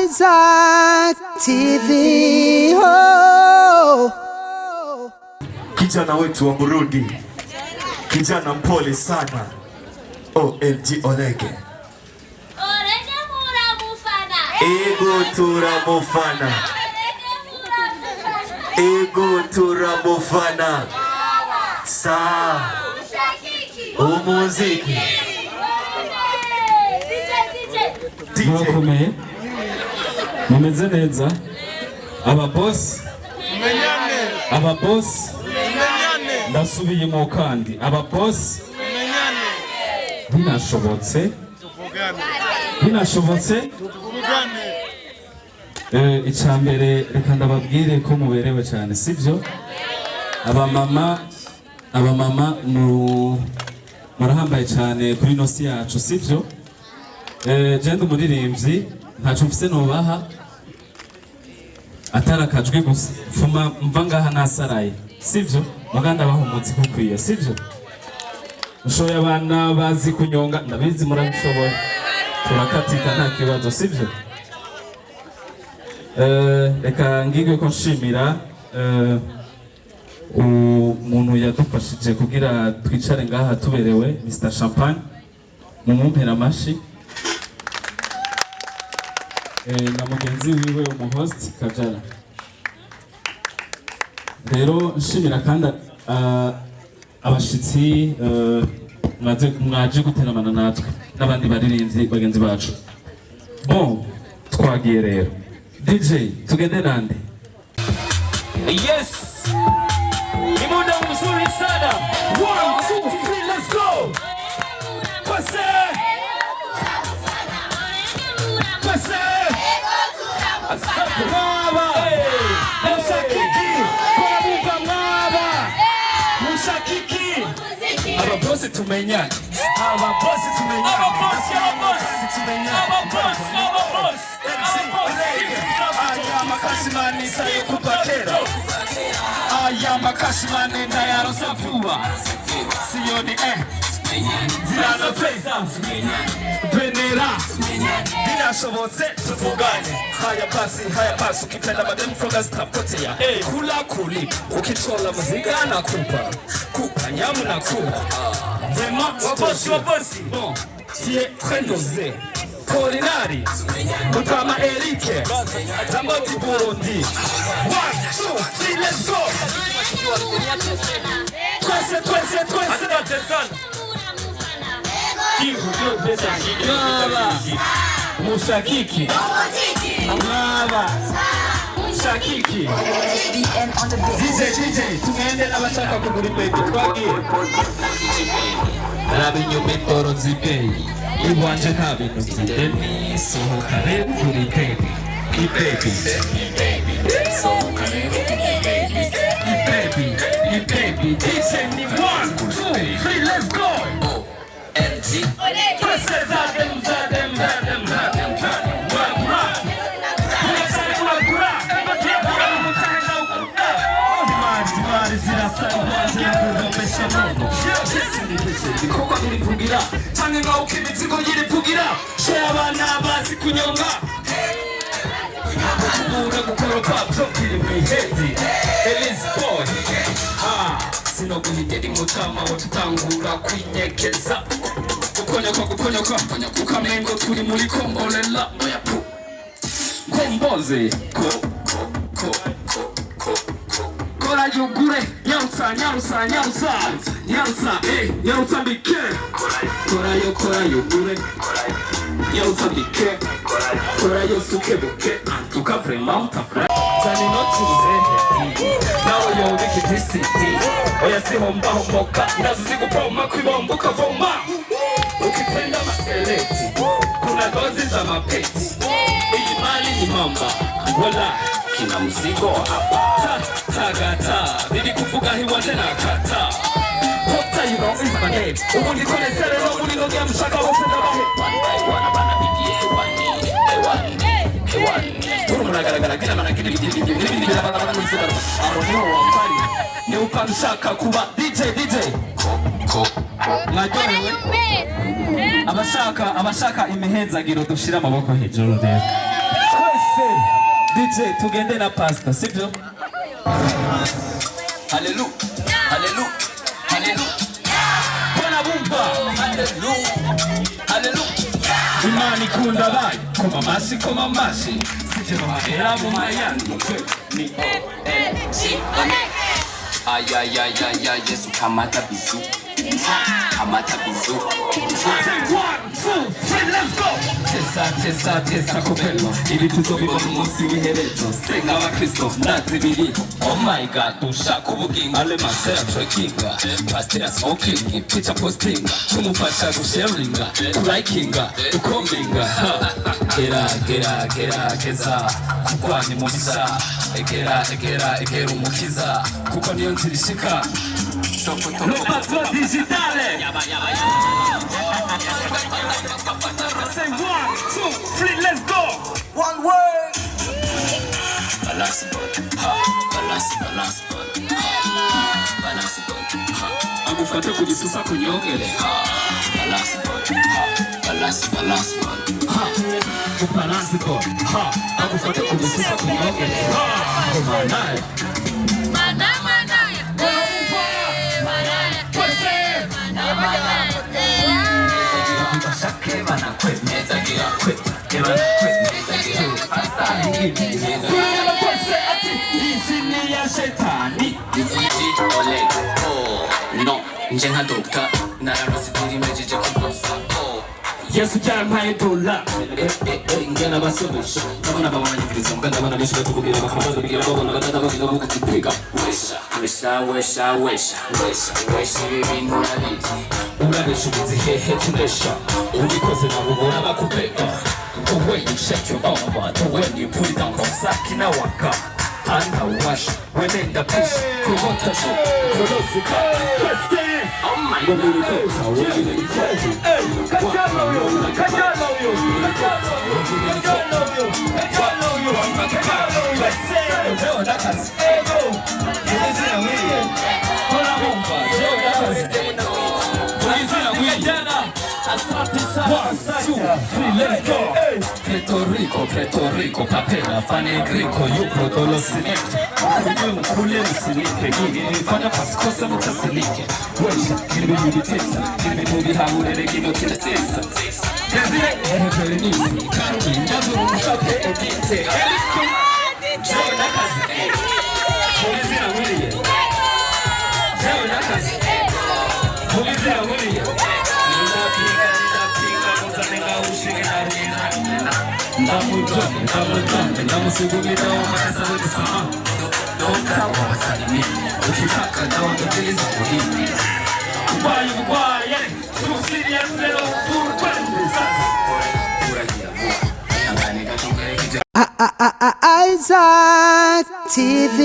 Isaac TV. Oh. Kijana wetu wa Burundi, kijana mpole sana. OLEGUE OLEGUE Ego turamufana, ego turamufana. Sa umuziki mwakomeye mumeze neza ababosi ndasubiyemo kandi ababosi binashobotse icambere reka ndababwire ko muberewe cyane sivyo abamama murahambaye cyane kuri nosi yacu sivyo jende umuririmbyi ntacu mfise nobaha atarakajwe gusa fuma mva ngaha nasaraye sivyo muganda bahumutse kukwiye sivyo ushoboye abana bazi kunyonga ndabizi murabishoboye turakatika nta kibazo sivyo reka ngigwe ko nshimira umuntu yadufashije kugira twicare ngaha tuberewe Mr Champagne mumumpera amashi na mugenzi wiwe umuhost KAJALA. Rero nshimira kandi abashitsi mwaje guteramana natwe n'abandi baririmbyi bagenzi bacu. Bon, twagiye rero. DJ, tugende nande? Yes! Imuda mzuri sana. 1, 2, 3, let's go! Kwisi! Kwisi! Asante mwaba! Mushakiki! Kora muka mwaba! Mushakiki! Ababosi tumenyana. Ababosi tumenyana. Ababosi tumenyana. Ababosi! Aya makashimani sayo kupakera. Aya makashimani ndayarosa vuba. Siyoni ziraza pesa Venera binashobotse tuvugane. Haya pasi ukipenda mademu froga zitapotea. Kula kuli ukichola muzika na kupa nyamu na kupa. Vraiment wabosi bon tu es très dosé. Polinari Mutama Erike Tambo di Burundi. 1, 2, 3, let's go. Twese Mwaba Mushakiki Mwaba Mushakiki DJ tugende n'abashaka kugura ibeti twagiye Rabinyo Petoro Zipei Iwanje nta bintu by'ideni sohoka rero kuri baby baby DJ ni 1, 2, 3 let's go. Kugira kugira cyane ngaho kibitsiko yiri kugira share abana bazi kunyonga kubura gukoroka byo kiri mwihezi Elise boy sino guhigera imutama wo tutangura kwinyekeza gukonyoka ukamengo turi muri kombolela oya pu komboze kora yugure nyarusa bike kora yugure nyarusa bike kora yosuke buke tuka vraiment tafra zani notuze nawe yobe kitisiti oya sihomba homoka ndazizi gupoma kwibomba ukavoma ukipenda maseleti kuna dozi za mapeti iyi mali ni mamba wala kina mzigo hapa tagata bibi kuvuga hiwanje nakata kota is my name. Ubundi konesere no muri no game shaka bose ndabahe. One by one abana bigiye hewani. Turumuragaragara kina mana kiri abana n'isura. Aho niho wampari. Ni upanga ushaka kuba DJ. Mwajorewe. Abashaka imihenzagiro dushira amaboko hejuru rero. Twese DJ tugende na pastor sibyo? Hallelujah. Bwana bumba. Hallelujah. Imani kunda bai. Koma mashi. Sije mahera mu mayandi. Ni ay Yesu kamata bizu. Kamata bizu. 1, 2, 3, let's go. Tesa kopelwa. Ibi tuzobiba mu munsi w'iherezo. Senga wa Kristo ndazibiri. Oh my God, dushaka ubugingo. Ale masera trackinga. Pastor smoking, picture posting. Tumufasha gusharinga, likinga, commentinga. Gera kukwani mubisa. Egera umukiza. Kuko niyo nzirishika. Le patron digitale. Say 1, 2, 3, let's go. One word. Balance agufate kugisusa kunyongere. Balance agufate kugisusa kunyongere. No, nje nka doctor nararosidiri mejije kukosa. Yesu cyampaye dola ngena basubisha nabona babanyikiriza mbwa ndabona benshi batubwira bakamaza bigira babona batadabaga bukutipiga wesha ibintu nabiti urabesha ubizihehe tunesha ubikoze nabubona bakupeka. The way you shake your bum, the way you put it down for sakina waka. And wash when in the push, Kurota show, Kurosika, Christine. Oh my God, let's go. Puerto Rico, papera, fane gringo, yuko dolo sineke. Kule musinike, gini fanya pasikosa mutasinike. Wesha, gini mubitesa, gini mubihamurere gino kinetesa. Kazile, Berenice, kanki, nyazuru mushape edite. Jao nakazi, Polizia Willie. Jao nakazi, Polizia Willie. Ndamusugumira umasa w'isama. Nontawa wasanimi, ukitaka ndawagabiriza kuhindi. Ubaye, too serious little fool kwende sasa. Isaac TV.